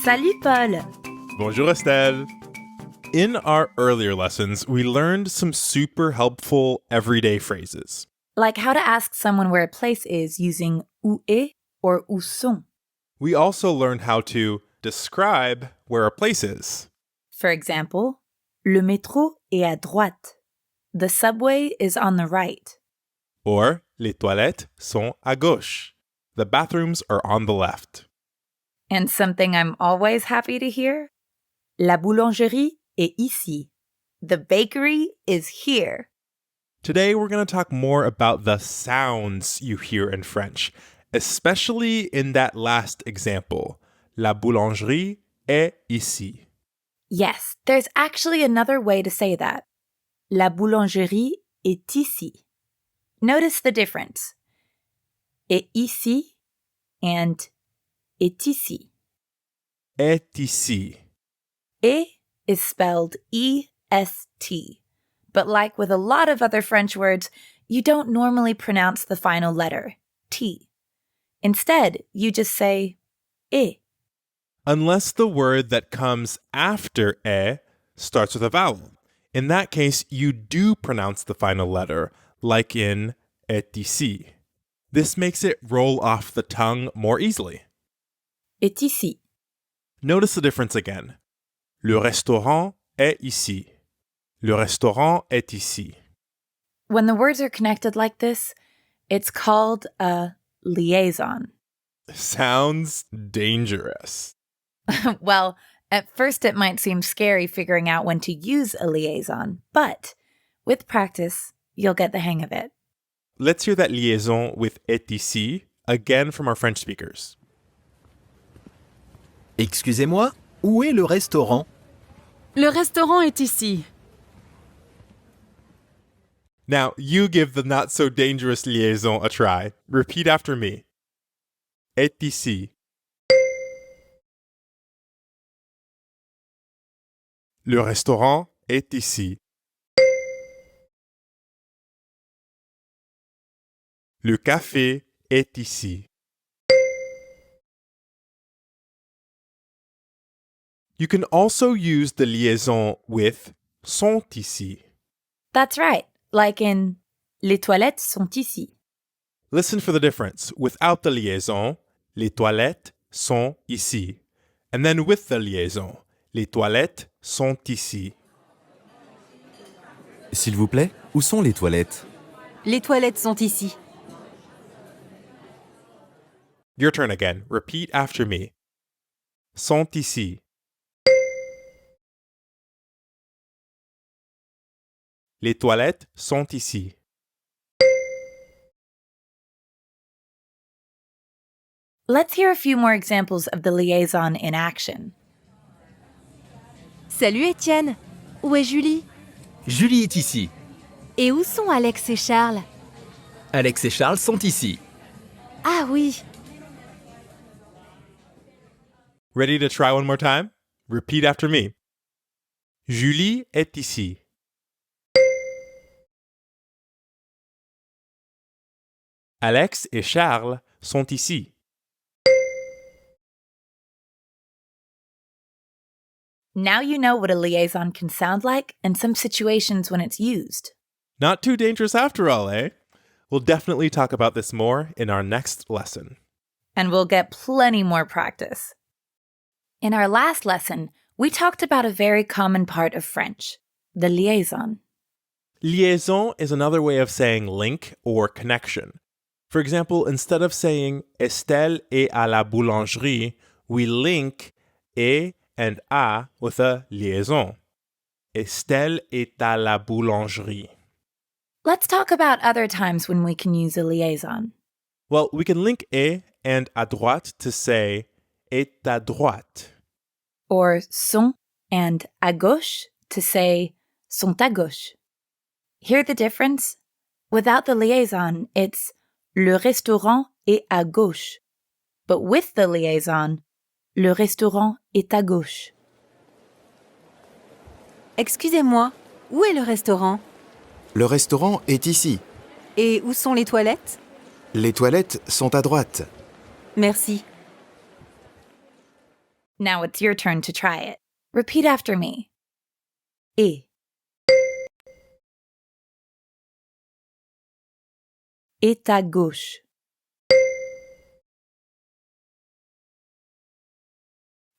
Salut Paul! Bonjour Estelle! In our earlier lessons, we learned some super helpful everyday phrases. Like how to ask someone where a place is using où est or où sont. We also learned how to describe where a place is. For example, le métro est à droite. The subway is on the right. Or, les toilettes sont à gauche. The bathrooms are on the left. And something I'm always happy to hear? La boulangerie est ici. The bakery is here. Today, we're going to talk more about the sounds you hear in French, especially in that last example. La boulangerie est ici. Yes, there's actually another way to say that. La boulangerie est ici. Notice the difference. Est ici and est ici. Est ici. Et is spelled E-S-T. But like with a lot of other French words, you don't normally pronounce the final letter, T. Instead, you just say et. Unless the word that comes after est starts with a vowel. In that case, you do pronounce the final letter, like in est ici. This makes it roll off the tongue more easily. Est ici. Notice the difference again. Le restaurant est ici. Le restaurant est ici. When the words are connected like this, it's called a liaison. Sounds dangerous. Well, at first it might seem scary figuring out when to use a liaison, but with practice, you'll get the hang of it. Let's hear that liaison with est ici again from our French speakers. Excusez-moi, où est le restaurant? Le restaurant est ici. Now, you give the not-so-dangerous liaison a try. Repeat after me. Est ici. Le restaurant est ici. Le café est ici. You can also use the liaison with sont ici. That's right, like in les toilettes sont ici. Listen for the difference. Without the liaison, les toilettes sont ici. And then with the liaison, les toilettes sont ici. S'il vous plaît, où sont les toilettes? Les toilettes sont ici. Your turn again. Repeat after me. Sont ici. Les toilettes sont ici. Let's hear a few more examples of the liaison in action. Salut Étienne. Où est Julie? Julie est ici. Et où sont Alex et Charles? Alex et Charles sont ici. Ah oui. Ready to try one more time? Repeat after me. Julie est ici. Alex et Charles sont ici. Now you know what a liaison can sound like and some situations when it's used. Not too dangerous after all, eh? We'll definitely talk about this more in our next lesson. And we'll get plenty more practice. In our last lesson, we talked about a very common part of French, the liaison. Liaison is another way of saying link or connection. For example, instead of saying Estelle est à la boulangerie, we link est and à with a liaison. Estelle est à la boulangerie. Let's talk about other times when we can use a liaison. Well, we can link est and à droite to say est à droite. Or sont and à gauche to say sont à gauche. Hear the difference? Without the liaison, it's le restaurant est à gauche. But with the liaison, le restaurant est à gauche. Excusez-moi, où est le restaurant? Le restaurant est ici. Et où sont les toilettes? Les toilettes sont à droite. Merci. Now it's your turn to try it. Repeat after me. Et. Et à gauche.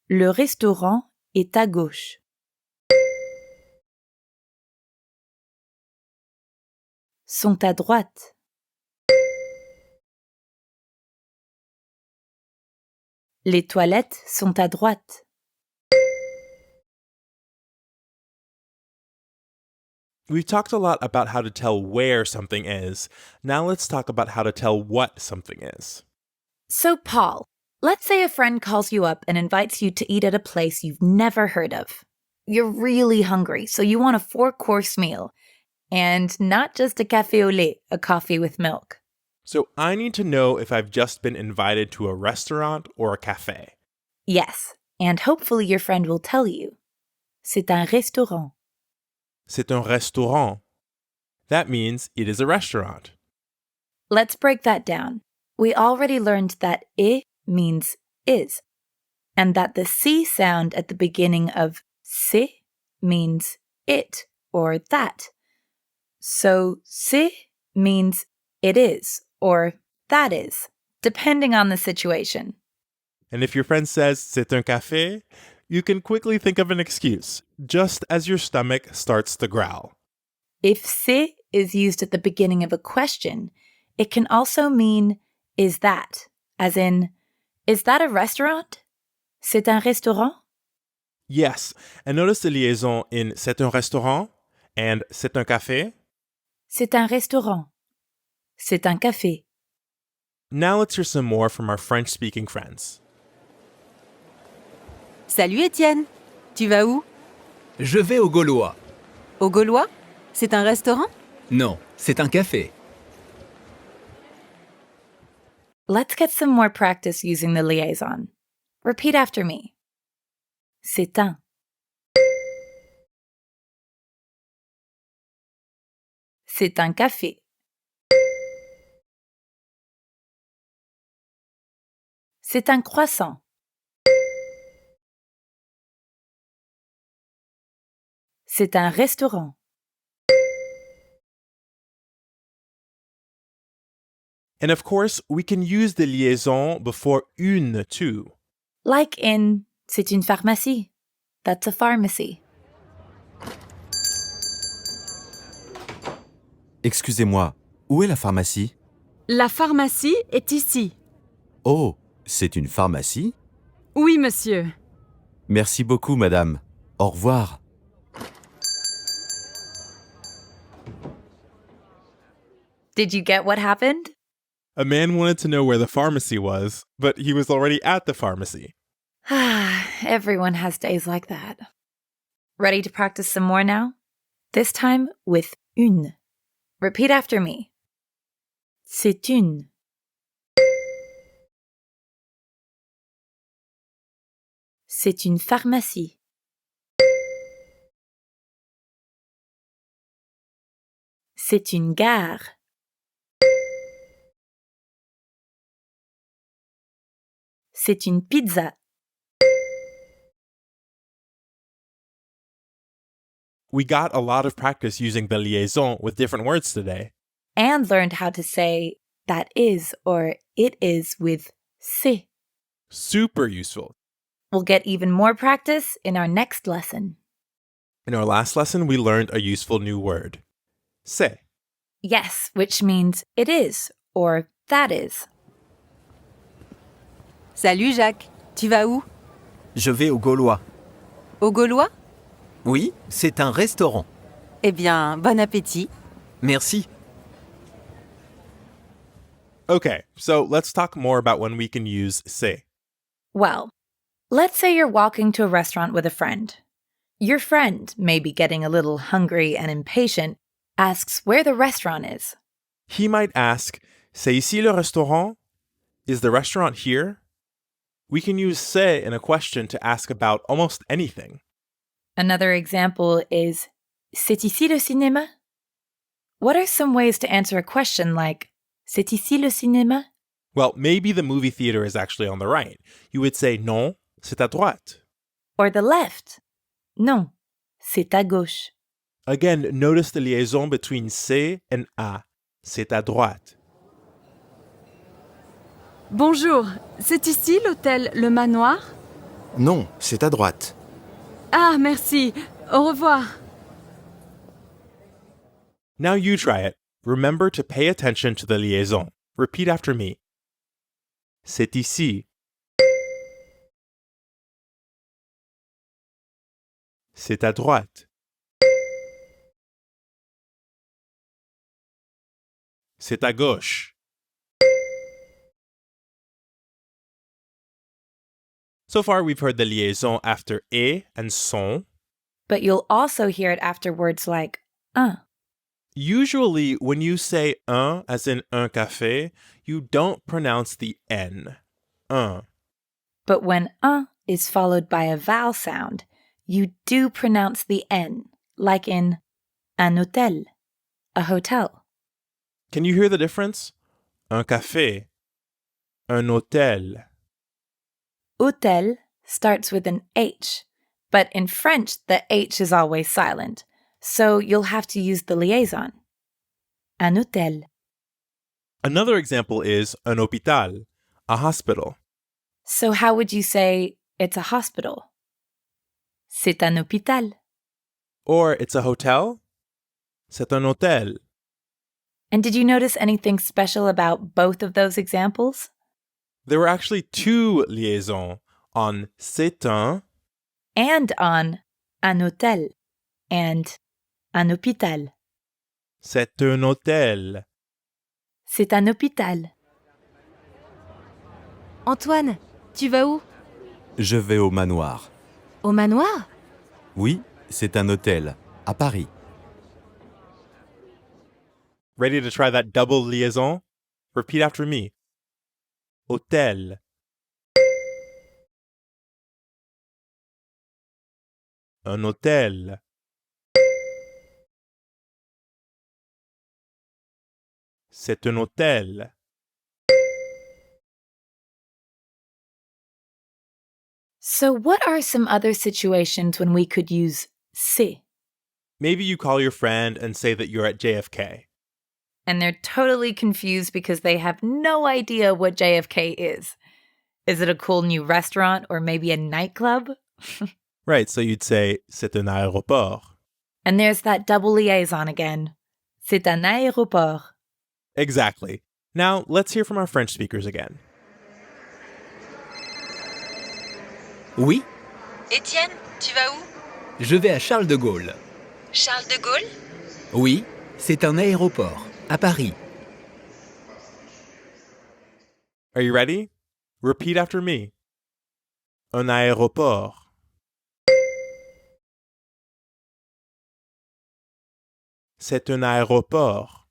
Le restaurant est à gauche. Sont à droite. Les toilettes sont à droite. We've talked a lot about how to tell where something is. Now let's talk about how to tell what something is. So, Paul, let's say a friend calls you up and invites you to eat at a place you've never heard of. You're really hungry, so you want a 4-course meal. And not just a café au lait, a coffee with milk. So I need to know if I've just been invited to a restaurant or a cafe. Yes, and hopefully your friend will tell you. C'est un restaurant. C'est un restaurant. That means it is a restaurant. Let's break that down. We already learned that "et" means is, and that the C sound at the beginning of c'est means it or that. So c'est means it is or that is, depending on the situation. And if your friend says c'est un café, you can quickly think of an excuse, just as your stomach starts to growl. If c'est is used at the beginning of a question, it can also mean is that, as in, is that a restaurant? C'est un restaurant? Yes, and notice the liaison in c'est un restaurant and c'est un café. C'est un restaurant. C'est un café. Now let's hear some more from our French-speaking friends. Salut Étienne. Tu vas où? Je vais au Gaulois. Au Gaulois? C'est un restaurant? Non, c'est un café. Let's get some more practice using the liaison. Repeat after me. C'est un. C'est un café. C'est un croissant. C'est un restaurant. And of course, we can use the liaison before une too. Like in c'est une pharmacie. That's a pharmacy. Excusez-moi, où est la pharmacie? La pharmacie est ici. Oh, c'est une pharmacie? Oui, monsieur. Merci beaucoup, madame. Au revoir. Did you get what happened? A man wanted to know where the pharmacy was, but he was already at the pharmacy. Everyone has days like that. Ready to practice some more now? This time with une. Repeat after me. C'est une. C'est une pharmacie. C'est une gare. C'est une pizza. We got a lot of practice using the liaison with different words today. And learned how to say that is or it is with c'est. Super useful. We'll get even more practice in our next lesson. In our last lesson, we learned a useful new word. C'est. Yes, which means it is or that is. Salut Jacques. Tu vas où? Je vais au Gaulois. Au Gaulois? Oui, c'est un restaurant. Eh bien, bon appétit. Merci. Okay, so let's talk more about when we can use c'est. Well, let's say you're walking to a restaurant with a friend. Your friend, maybe getting a little hungry and impatient, asks where the restaurant is. He might ask, c'est ici le restaurant? Is the restaurant here? We can use c'est in a question to ask about almost anything. Another example is, c'est ici le cinéma? What are some ways to answer a question like, c'est ici le cinéma? Well, maybe the movie theater is actually on the right. You would say non, c'est à droite. Or the left. Non, c'est à gauche. Again, notice the liaison between c'est and à. C'est à droite. Bonjour, c'est ici l'hôtel Le Manoir? Non, c'est à droite. Ah, merci. Au revoir. Now you try it. Remember to pay attention to the liaison. Repeat after me. C'est ici. C'est à droite. C'est à gauche. So far, we've heard the liaison after et and son. But you'll also hear it after words like un. Usually, when you say un, as in un café, you don't pronounce the N. Un. But when un is followed by a vowel sound, you do pronounce the N, like in un hôtel, a hotel. Can you hear the difference? Un café. Un hôtel. Hôtel starts with an H, but in French, the H is always silent, so you'll have to use the liaison. Un hôtel. Another example is un hôpital, a hospital. So how would you say it's a hospital? C'est un hôpital. Or it's a hotel? C'est un hôtel. And did you notice anything special about both of those examples? There were actually two liaisons on c'est un And on un hôtel and un hôpital. c'est un hôtel. C'est un hôpital. Antoine, tu vas où? Je vais au manoir. Au manoir? Oui, c'est un hôtel, à Paris. Ready to try that double liaison? Repeat after me. Hôtel. Un hôtel. C'est un hôtel. So what are some other situations when we could use c'est? Maybe you call your friend and say that you're at JFK. And they're totally confused because they have no idea what JFK is. Is it a cool new restaurant or maybe a nightclub? Right, so you'd say c'est un aéroport. And there's that double liaison again. C'est un aéroport. Exactly. Now, let's hear from our French speakers again. Oui, Étienne, tu vas où? je vais à Charles de Gaulle. Charles de Gaulle? Oui, c'est un aéroport, à Paris. Are you ready? Repeat after me. Un aéroport. C'est un aéroport.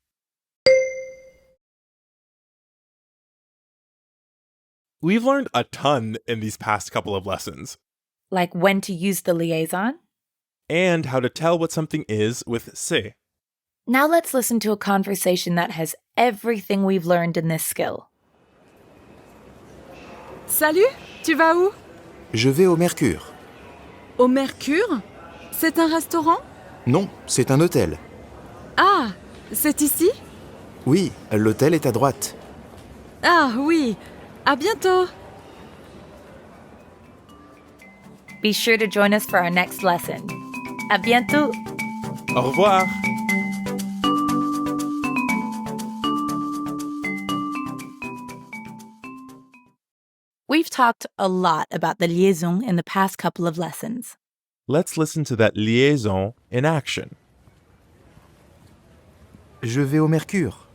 We've learned a ton in these past couple of lessons, Like when to use the liaison? and how to tell what something is with c'est. Now let's listen to a conversation that has everything we've learned in this skill. Salut, tu vas où? Je vais au Mercure. Au Mercure? C'est un restaurant? Non, c'est un hôtel. Ah, c'est ici? Oui, l'hôtel est à droite. Ah oui, à bientôt. Be sure to join us for our next lesson. À bientôt! Au revoir! We've talked a lot about the liaison in the past couple of lessons. Let's listen to that liaison in action. Je vais au Mercure.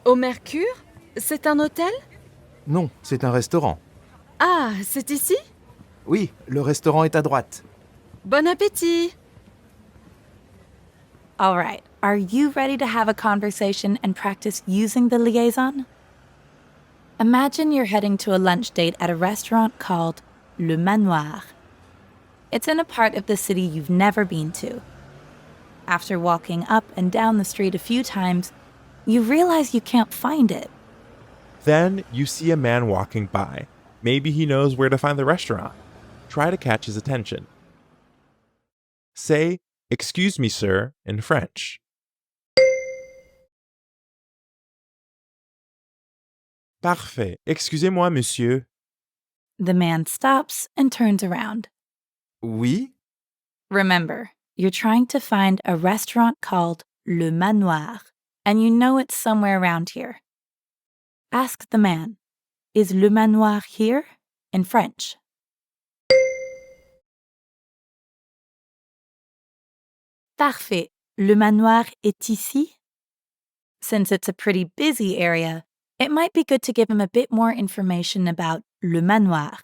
Au Mercure? C'est un hôtel? Non, c'est un restaurant. Ah, c'est ici? Oui, le restaurant est à droite. Bon appétit! All right, are you ready to have a conversation and practice using the liaison? Imagine you're heading to a lunch date at a restaurant called Le Manoir. It's in a part of the city you've never been to. After walking up and down the street a few times, you realize you can't find it. Then you see a man walking by. Maybe he knows where to find the restaurant. try to catch his attention. Say, "Excuse me, sir," in French. Parfait. Excusez-moi, monsieur. The man stops and turns around. Oui? Remember, you're trying to find a restaurant called Le Manoir, and you know it's somewhere around here. Ask the man, "Is Le Manoir here?" in French. Parfait. Le manoir est ici? Since it's a pretty busy area, it might be good to give him a bit more information about Le Manoir.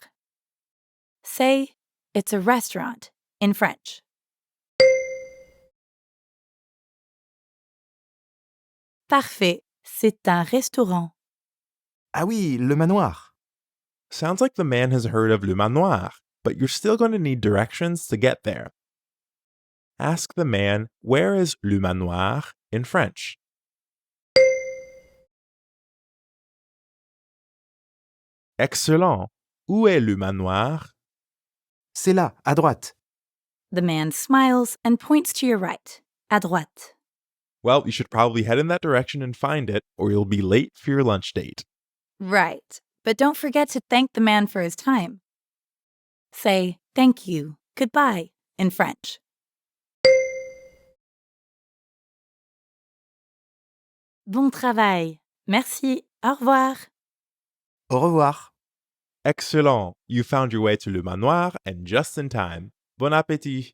Say, "It's a restaurant," in French. Parfait. C'est un restaurant. Ah oui, le manoir. Sounds like the man has heard of Le Manoir, but you're still going to need directions to get there. Ask the man, "Where is Le Manoir?" in French. Excellent. Où est le manoir? C'est là, à droite. The man smiles and points to your right, à droite. Well, you should probably head in that direction and find it, or you'll be late for your lunch date. Right, but don't forget to thank the man for his time. Say, "Thank you, goodbye," in French. Bon travail. Merci. Au revoir. Au revoir. Excellent. You found your way to Le Manoir and just in time. Bon appétit.